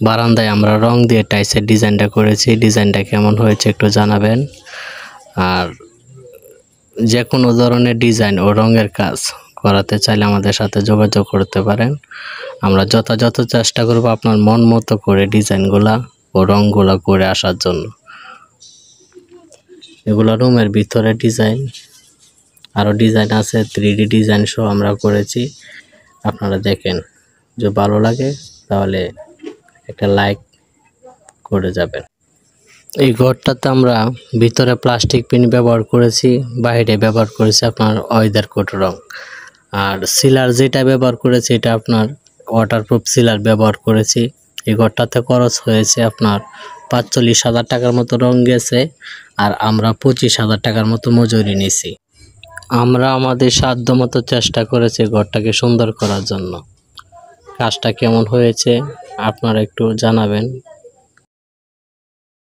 বারান্দায় আমরা রং দিয়ে টাইসের ডিজাইনটা করেছি। ডিজাইনটা কেমন হয়েছে একটু জানাবেন। আর যে কোনো ধরনের ডিজাইন ও রঙের কাজ করাতে চাইলে আমাদের সাথে যোগাযোগ করতে পারেন। আমরা যথাযথ চেষ্টা করব আপনার মন মতো করে ডিজাইনগুলা ও রঙগুলা করে আসার জন্য। এগুলো রুমের ভিতরে ডিজাইন, আরও ডিজাইন আছে 3D ডিজাইন সহ আমরা করেছি। আপনারা দেখেন, যদি ভালো লাগে তাহলে একটা লাইক করে যাবেন। এই ঘরটাতে আমরা ভিতরে প্লাস্টিক প্রিন্ট ব্যবহার করেছি, বাইরে ব্যবহার করেছি আপনার ওয়েদার কোট রং। আর সিলার যেটা ব্যবহার করেছি এটা আপনার ওয়াটারপ্রুফ সিলার ব্যবহার করেছি। এই ঘরটাতে খরচ হয়েছে আপনার ৪৫,০০০ টাকার মতো রং গেছে, আর আমরা ২৫,০০০ টাকার মতো মজুরি নিছি। আমরা আমাদের সাধ্য মতো চেষ্টা করেছি ঘরটাকে সুন্দর করার জন্য। কাজটা কেমন হয়েছে আপনারা একটু জানাবেন।